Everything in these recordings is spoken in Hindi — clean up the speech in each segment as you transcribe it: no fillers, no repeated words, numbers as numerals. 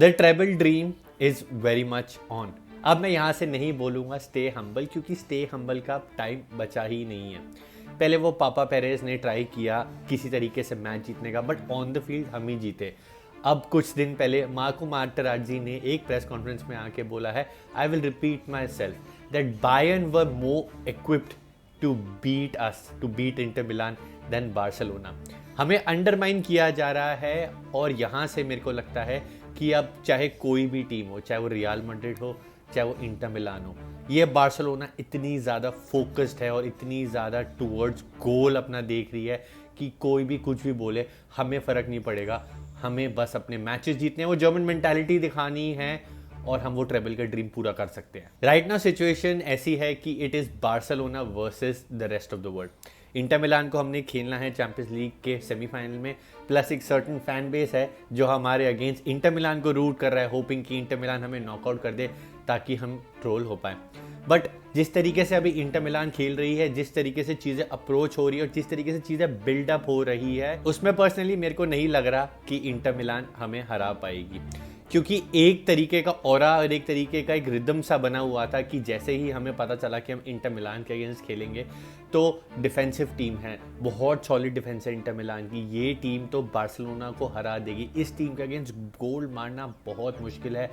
The treble dream is very much on. अब मैं यहाँ से नहीं बोलूँगा स्टे हम्बल, क्योंकि स्टे हम्बल का टाइम बचा ही नहीं है। पहले वो पापा पेरेज ने ट्राई किया किसी तरीके से मैच जीतने का, बट ऑन द फील्ड हम ही जीते। अब कुछ दिन पहले मार्को माटेराज़ी ने एक प्रेस कॉन्फ्रेंस में आके बोला है, I will repeat myself that Bayern were more equipped to beat us, to beat Inter Milan then Barcelona. हमें अंडरमाइन किया जा रहा है, और यहाँ से मेरे को लगता है कि अब चाहे कोई भी टीम हो, चाहे वो रियल मैड्रिड हो, चाहे वो इंटर मिलान हो, ये बार्सिलोना इतनी ज़्यादा फोकस्ड है और इतनी ज़्यादा टूवर्ड्स गोल अपना देख रही है कि कोई भी कुछ भी बोले हमें फ़र्क नहीं पड़ेगा। हमें बस अपने मैचेस जीतने हैं, वो जर्मन मेंटालिटी दिखानी है, और हम वो ट्रेबल का ड्रीम पूरा कर सकते हैं। राइट नाउ सिचुएशन ऐसी है कि it is Barcelona versus the rest of the world. Inter Milan को हमने खेलना है चैंपियंस लीग के सेमीफाइनल में, प्लस एक सर्टन फैन बेस है जो हमारे अगेंस्ट इंटर मिलान को रूट कर रहा है, होपिंग कि इंटर मिलान हमें नॉकआउट कर दे ताकि हम ट्रोल हो पाए। बट जिस तरीके से अभी इंटर मिलान खेल रही है, जिस तरीके से चीज़ें अप्रोच हो रही है और जिस तरीके से चीज़ें बिल्डअप हो रही है, उसमें पर्सनली मेरे को नहीं लग रहा कि इंटर मिलान हमें हरा पाएगी, क्योंकि एक तरीके का ऑरा और एक तरीके का एक रिदम सा बना हुआ था कि जैसे ही हमें पता चला कि हम इंटर मिलान के अगेंस्ट खेलेंगे तो डिफेंसिव टीम है, बहुत सॉलिड डिफेंस है इंटर मिलान की, ये टीम तो बार्सिलोना को हरा देगी। इस टीम के अगेंस्ट गोल मारना बहुत मुश्किल है।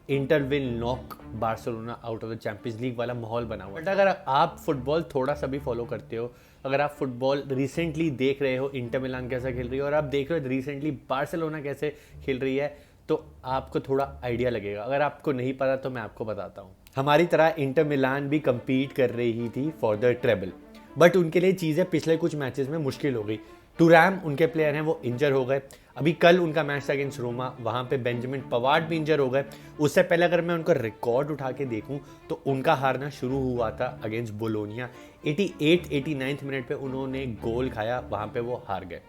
Inter will knock Barcelona out of the champions league वाला माहौल बना हुआ है। बट अगर आप फुटबॉल थोड़ा सा भी फॉलो करते हो, अगर आप फुटबॉल रिसेंटली देख रहे हो इंटर मिलान कैसा खेल रही है और आप देख रहे हो रिसेंटली बार्सिलोना कैसे खेल रही है, तो आपको थोड़ा आइडिया लगेगा। अगर आपको नहीं पता तो मैं आपको बताता हूँ। हमारी तरह इंटर मिलान भी compete कर रही थी फॉर द ट्रेबल, बट उनके लिए चीज़ें पिछले कुछ मैचेस में मुश्किल हो गई। टुरैम उनके प्लेयर हैं, वो इंजर हो गए। अभी कल उनका मैच था अगेंस्ट रोमा, वहाँ पे बेंजामिन पवार्ड भी इंजर हो गए। उससे पहले अगर मैं उनका रिकॉर्ड उठा के देखूँ तो उनका हारना शुरू हुआ था अगेंस्ट बोलोनिया। 89 मिनट पे उन्होंने गोल खाया, वहाँ पे वो हार गए।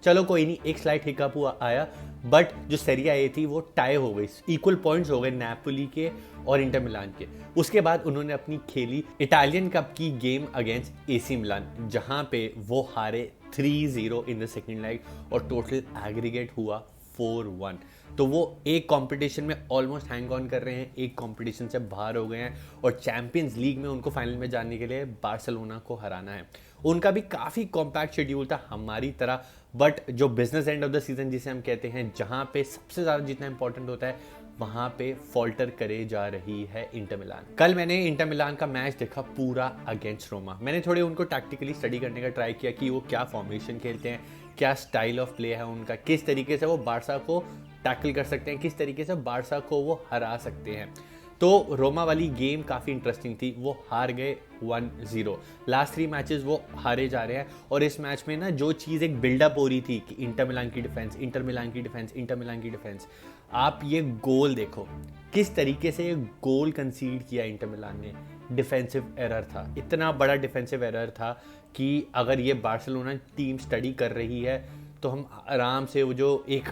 चलो कोई नहीं, एक स्लाइट हिकअप हुआ आया, बट जो सीरिया ए थी वो टाई हो गई, इक्वल पॉइंट्स हो गए नेपोली के और इंटर मिलान के। उसके बाद उन्होंने अपनी खेली इटालियन कप की गेम अगेंस्ट एसी मिलान, जहां पे वो हारे 3-0 इन द सेकंड लेग और टोटल एग्रीगेट हुआ 4-1। तो वो एक कंपटीशन में ऑलमोस्ट हैंग ऑन कर रहे हैं, एक कंपटीशन से बाहर हो गए हैं, और चैंपियंस लीग में उनको फाइनल में जाने के लिए बार्सिलोना को हराना है। उनका भी काफ़ी कॉम्पैक्ट शेड्यूल था हमारी तरह, बट जो business end of the season जिसे हम कहते हैं, जहाँ पे सबसे ज़्यादा जितना इंपॉर्टेंट होता है, वहाँ पे फॉल्टर करे जा रही है इंटर मिलान। कल मैंने इंटर मिलान का मैच देखा पूरा अगेंस्ट रोमा। मैंने थोड़े उनको टैक्टिकली स्टडी करने का ट्राई किया कि वो क्या फॉर्मेशन खेलते हैं, क्या स्टाइल ऑफ प्ले है उनका, किस तरीके से वो बार्सा को टैकल कर सकते हैं, किस तरीके से बार्सा को वो हरा सकते हैं। तो रोमा वाली गेम काफ़ी इंटरेस्टिंग थी। वो हार गए 1-0। लास्ट 3 मैचेस वो हारे जा रहे हैं, और इस मैच में ना जो चीज़ एक बिल्डअप हो रही थी कि इंटर मिलान की डिफेंस, इंटर मिलान की डिफेंस, इंटर मिलान की डिफेंस, आप ये गोल देखो किस तरीके से ये गोल कंसीड किया इंटर मिलान ने। डिफेंसिव एरर था, इतना बड़ा डिफेंसिव एरर था कि अगर ये बार्सिलोना टीम स्टडी कर रही है तो हम आराम से वो जो एक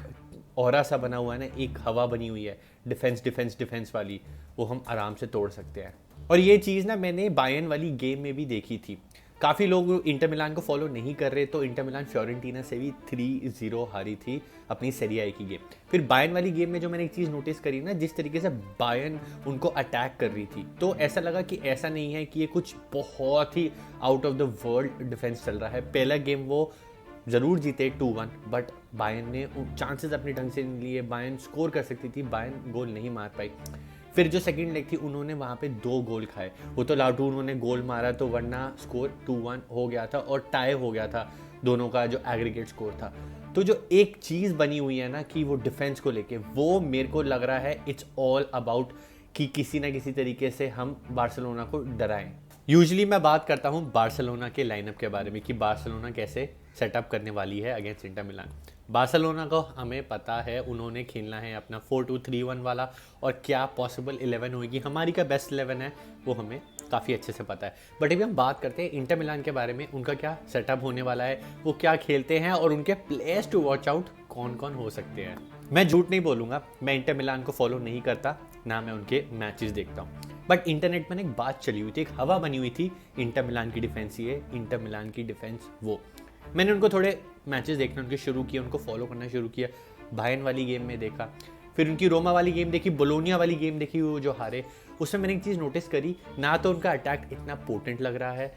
ऑरा सा बना हुआ है ना, एक हवा बनी हुई है डिफेंस वाली, वो हम आराम से तोड़ सकते हैं। और ये चीज़ ना मैंने बायर्न वाली गेम में भी देखी थी। काफ़ी लोग इंटर मिलान को फॉलो नहीं कर रहे, तो इंटर मिलान फ्योरेंटीना से भी 3-0 हारी थी अपनी सीरिया ए की गेम। फिर बायर्न वाली गेम में जो मैंने एक चीज़ नोटिस करी ना, जिस तरीके से बायर्न उनको अटैक कर रही थी, तो ऐसा लगा कि ऐसा नहीं है कि ये कुछ बहुत ही out of the world defence चल रहा है। पहला गेम वो ज़रूर जीते 2-1, बट बायर्न ने चांसेस अपने ढंग से नहीं लिए। बायर्न स्कोर कर सकती थी, बायर्न गोल नहीं मार पाई। फिर जो सेकंड लेग थी, उन्होंने वहाँ पे 2 गोल खाए। वो तो लाउटू उन्होंने गोल मारा, तो वरना स्कोर 2-1 हो गया था और टाई हो गया था दोनों का जो एग्रीगेट स्कोर था। तो जो एक चीज़ बनी हुई है ना कि वो डिफेंस को लेके, वो मेरे को लग रहा है इट्स ऑल अबाउट कि किसी ना किसी तरीके से हम बार्सिलोना को डराएं। यूजुअली मैं बात करता हूँ बार्सिलोना के लाइनअप के बारे में कि बार्सिलोना कैसे सेटअप करने वाली है अगेंस्ट इंटर मिलान। बार्सिलोना को हमें पता है उन्होंने खेलना है अपना 4-2-3-1 वाला, और क्या पॉसिबल 11 होगी, हमारी का बेस्ट 11 है वो हमें काफ़ी अच्छे से पता है। बट अभी हम बात करते हैं इंटर मिलान के बारे में, उनका क्या सेटअप होने वाला है, वो क्या खेलते हैं, और उनके प्लेयर्स टू वॉच आउट कौन कौन हो सकते हैं। मैं झूठ नहीं बोलूँगा, मैं इंटर मिलान को फॉलो नहीं करता, ना मैं उनके मैचेस देखता हूँ, बट इंटरनेट में एक बात चली हुई थी, एक हवा बनी हुई थी, इंटर मिलान की डिफेंस ये, इंटर मिलान की डिफेंस वो। मैंने उनको थोड़े मैचेस देखना उनके शुरू किए, उनको फॉलो करना शुरू किया। बायर्न वाली गेम में देखा, फिर उनकी रोमा वाली गेम देखी, बोलोनिया वाली गेम देखी, वो जो हारे, उसमें मैंने एक चीज़ नोटिस करी, ना तो उनका अटैक इतना पोटेंट लग रहा है,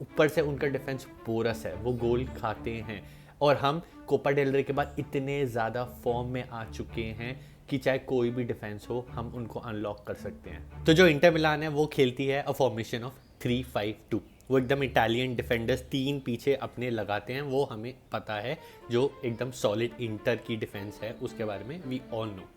ऊपर से उनका डिफेंस पोरस है, वो गोल खाते हैं। और हम कोपा डेल रे के बाद इतने ज़्यादा फॉर्म में आ चुके हैं कि चाहे कोई भी डिफेंस हो हम उनको अनलॉक कर सकते हैं। तो जो इंटर मिलान है वो खेलती है अ फॉर्मेशन ऑफ 3-5-2। वो एकदम इटालियन डिफेंडर्स 3 पीछे अपने लगाते हैं, वो हमें पता है, जो एकदम सॉलिड इंटर की डिफेंस है उसके बारे में वी ऑल नो।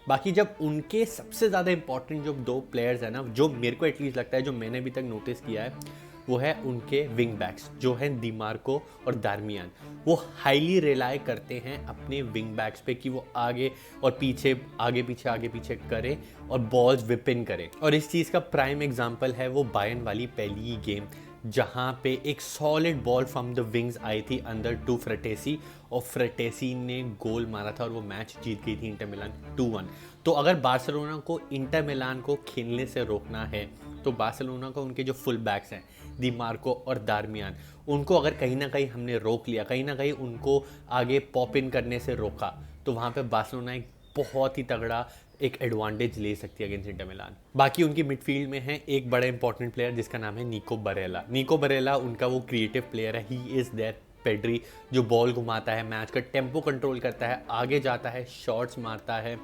बाकी जब उनके सबसे ज़्यादा इंपॉर्टेंट जो 2 प्लेयर्स हैं ना, जो मेरे को एटलीस्ट लगता है, जो मैंने अभी तक नोटिस किया है, वो है उनके विंग बैक्स जो हैं डिमार्को और दारमियान। वो हाईली रिलाई करते हैं अपने विंग बैक्स पे कि वो आगे और पीछे, आगे पीछे करें और बॉल्स विपिन करें। और इस चीज़ का प्राइम एग्जांपल है वो बायर्न वाली पहली गेम, जहाँ पे एक solid ball from the wings आई थी अंदर टू फ्रेटेसी, और फ्रेटेसी ने गोल मारा था और वो मैच जीत गई थी इंटर मिलान 2-1। तो अगर बार्सिलोना को इंटर मिलान को खेलने से रोकना है तो बार्सिलोना को उनके जो फुल बैक्स हैं दी मार्को और दारमियान, उनको अगर कहीं ना कहीं हमने रोक लिया, कहीं ना कहीं उनको आगे पॉप इन करने से रोका, तो वहाँ पे बार्सिलोना एक बहुत ही तगड़ा एक एडवांटेज ले सकती है अगेंस्ट इंटर मिलान। बाकी उनकी मिडफील्ड में है एक बड़ा इंपॉर्टेंट प्लेयर जिसका नाम है निको बरेला। निको बरेला उनका वो क्रिएटिव प्लेयर है, ही इज़ देयर पेड्री, जो बॉल घुमाता है, मैच का टेम्पो कंट्रोल करता है, आगे जाता है, शॉट्स मारता है,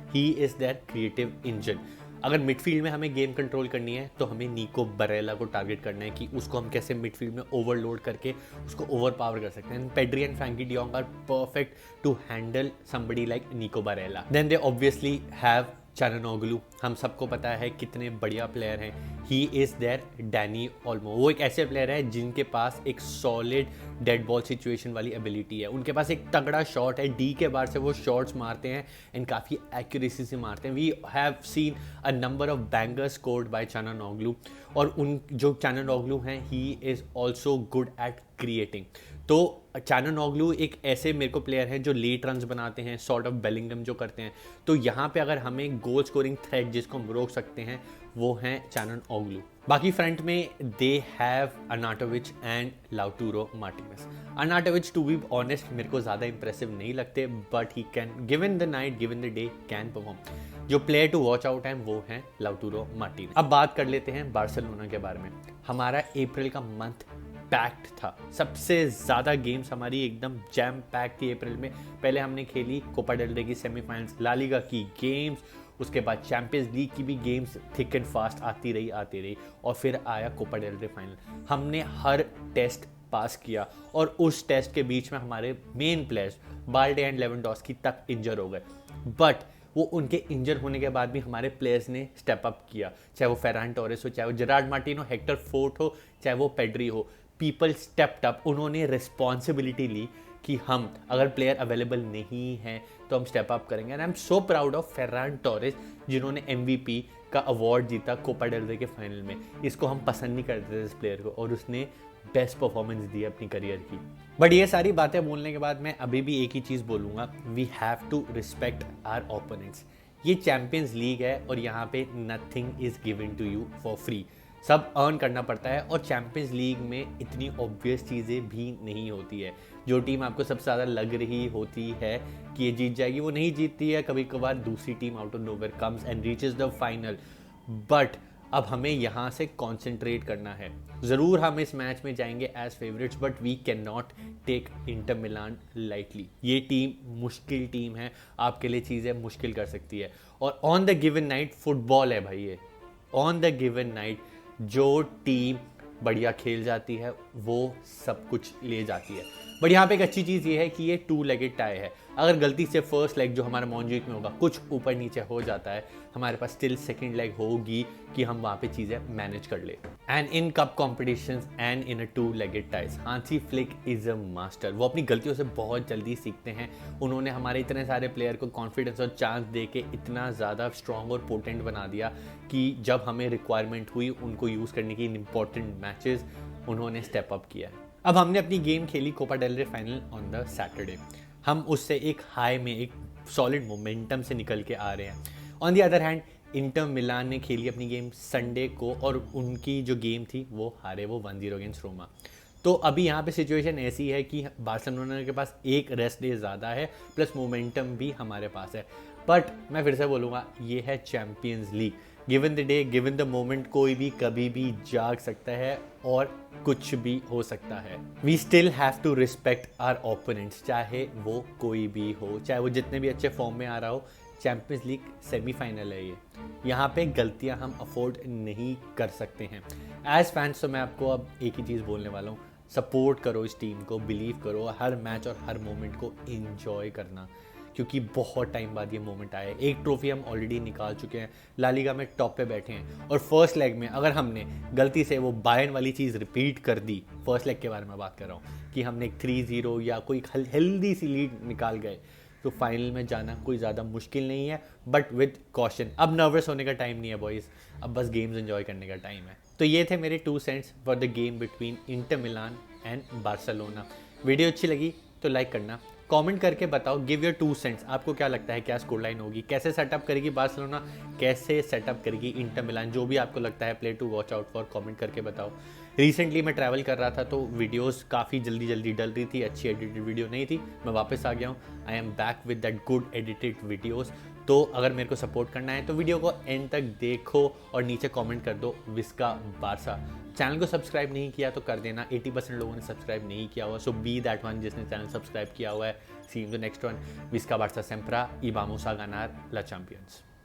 ही इज़ देयर क्रिएटिव इंजन। अगर मिडफील्ड में हमें गेम कंट्रोल करनी है तो हमें निको बरेला को टारगेट करना है कि उसको हम कैसे मिडफील्ड में ओवरलोड करके उसको ओवर पावर कर सकते हैं। Pedri and Frenkie de Jong are perfect to handle somebody like Nico Barella. Then they obviously have Calhanoglu, हम सबको पता है कितने बढ़िया प्लेयर हैं। He is there Dani Olmo, वो एक ऐसे प्लेयर है जिनके पास एक सॉलिड डेड बॉल सिचुएशन वाली एबिलिटी है, उनके पास एक तगड़ा शॉट है, डी के बार से वो शॉट्स मारते हैं एंड काफ़ी एक्यूरेसी से मारते हैं। We have seen a number of bangers scored by Calhanoglu, और उन जो चाननोगलू हैं he is also good at creating. तो चाननोगलू एक ऐसे मेरे को प्लेयर हैं जो लेट रन्स बनाते हैं, सॉर्ट ऑफ बेलिंगम जो करते हैं। तो यहाँ पे अगर हमें गोल स्कोरिंग थ्रेट जिसको हम रोक सकते हैं वो हैं चाननोगलू। बाकी फ्रंट में they have Arnautovic and Lautaro Martinez. Arnautovic to be honest मेरे को ज़्यादा इंप्रेसिव नहीं लगते, but he can given the night given the day can perform. जो प्लेयर टू वॉच आउट हैं वो हैं लाउटूरो मार्टिनेज। अब बात कर लेते हैं बार्सिलोना के बारे में। हमारा अप्रैल का मंथ पैक्ड था, सबसे ज़्यादा गेम्स हमारी एकदम जैम पैक थी अप्रैल में। पहले हमने खेली कोपा डेल रे की सेमीफाइनल्स, ला लीगा की गेम्स, उसके बाद चैंपियंस लीग की भी गेम्स थिक एंड फास्ट आती रही, और फिर आया कोपा डेल रे फाइनल। हमने हर टेस्ट पास किया, और उस टेस्ट के बीच में हमारे main players Balde and Lewandowski तक इंजर हो गए, बट वो उनके इंजर होने के बाद भी हमारे प्लेयर्स ने स्टेप अप किया, चाहे वो फेरान टोरेस हो, चाहे वो जेरार्ड मार्टिन हो, हेक्टर फोर्ट हो, चाहे वो पेड्री हो। पीपल स्टेप्ड अप, उन्होंने रिस्पॉन्सिबिलिटी ली कि हम अगर प्लेयर अवेलेबल नहीं है तो हम स्टेप अप करेंगे। And I am so proud of Ferran Torres, जिन्होंने MVP का अवार्ड जीता कोपा डेल रे के फाइनल में। इसको हम पसंद नहीं करते थे इस प्लेयर को, और उसने बेस्ट परफॉर्मेंस दी अपनी करियर की। बट ये सारी बातें बोलने के बाद मैं अभी भी एक ही चीज़ बोलूँगा, we have to respect our opponents. ये चैम्पियंस लीग है और यहाँ पे nothing is given to you for free, सब अर्न करना पड़ता है। और चैम्पियंस लीग में इतनी ऑब्वियस चीज़ें भी नहीं होती है। जो टीम आपको सबसे ज़्यादा लग रही होती है कि ये जीत जाएगी, वो नहीं जीतती है। कभी कभार दूसरी team out of nowhere comes and reaches the final. But अब हमें यहाँ से कॉन्सेंट्रेट करना है। ज़रूर हम इस मैच में जाएंगे as favourites, but we can not take Inter Milan lightly. ये टीम मुश्किल टीम है, आपके लिए चीज़ें मुश्किल कर सकती है। और on the given night football है भाई, ये ऑन द गिवन नाइट जो टीम बढ़िया खेल जाती है वो सब कुछ ले जाती है। बट यहाँ पे एक अच्छी चीज़ ये है कि ये 2 लेगेड टाई है। अगर गलती से फर्स्ट लेग जो हमारा मॉन्जीत में होगा कुछ ऊपर नीचे हो जाता है, हमारे पास स्टिल सेकंड लेग होगी कि हम वहाँ पे चीज़ें मैनेज कर ले। And in cup competitions and in a 2 legged ties, Hansi Flick is a master. वो अपनी गलतियों से बहुत जल्दी सीखते हैं। उन्होंने हमारे इतने सारे प्लेयर को कॉन्फिडेंस और चांस दे के इतना ज़्यादा स्ट्रॉन्ग और पोटेंट बना दिया कि जब हमें रिक्वायरमेंट हुई उनको यूज़ करने की इन इंपॉर्टेंट मैचेस, उन्होंने स्टेप अप किया है। अब हमने अपनी गेम खेली कोपा डेल रे फाइनल ऑन द सैटरडे। हम उससे एक हाई में, एक सॉलिड मोमेंटम से निकल के आ रहे हैं। On the other hand Inter Milan ने खेली अपनी गेम संडे को, और उनकी जो गेम थी वो हारे, वो 1-0 अगेंस्ट रोमा। तो अभी यहाँ पे सिचुएशन ऐसी है कि बार्सिलोना के पास एक रेस्ट डे ज़्यादा है, प्लस मोमेंटम भी हमारे पास है। बट मैं फिर से बोलूँगा, ये है champions league. Given the day, given the moment, कोई भी कभी भी जाग सकता है और कुछ भी हो सकता है। We still have to respect our opponents, चाहे वो कोई भी हो, चाहे वो जितने भी अच्छे फॉर्म में आ रहा हो। चैम्पियंस लीग सेमीफाइनल है ये, यहाँ पे गलतियाँ हम अफोर्ड नहीं कर सकते हैं। एज फैंस तो मैं आपको अब एक ही चीज़ बोलने वाला हूँ, सपोर्ट करो इस टीम को, बिलीव करो, हर मैच और हर मोमेंट को एंजॉय करना, क्योंकि बहुत टाइम बाद ये मोमेंट आया है। एक ट्रॉफी हम ऑलरेडी निकाल चुके हैं, ला लीगा में टॉप पे बैठे हैं, और फर्स्ट लेग में अगर हमने गलती से वो बायर्न वाली चीज़ रिपीट कर दी, फर्स्ट लेग के बारे में बात कर रहा हूँ, कि हमने 3-0 या कोई हेल्दी सी लीड निकाल गए, तो फाइनल में जाना कोई ज़्यादा मुश्किल नहीं है, बट विद कॉशन। अब नर्वस होने का टाइम नहीं है बॉयज़, अब बस गेम्स एंजॉय करने का टाइम है। तो ये थे मेरे 2 cents for the game between Inter Milan and Barcelona. Video अच्छी लगी तो लाइक करना, कमेंट करके बताओ, गिव योर 2 सेंट्स, आपको क्या लगता है क्या स्कोर लाइन होगी, कैसे सेटअप करेगी बार्सिलोना, कैसे सेटअप करेगी इंटर मिलान, जो भी आपको लगता है play to watch out for, comment करके बताओ। रिसेंटली मैं ट्रैवल कर रहा था तो वीडियोस काफ़ी जल्दी डल रही थी, अच्छी एडिटेड वीडियो नहीं थी, मैं वापस आ गया हूँ। I am back with that good edited videos. तो अगर मेरे को सपोर्ट करना है तो वीडियो को एंड तक देखो और नीचे कमेंट कर दो विस्का बारसा। चैनल को सब्सक्राइब नहीं किया तो कर देना, 80% लोगों ने सब्सक्राइब नहीं किया हुआ, सो बी दैट वन जिसने चैनल सब्सक्राइब किया हुआ है। See in the next one, विस्का बारसा सेम्प्रा, y vamos a ganar la Champions।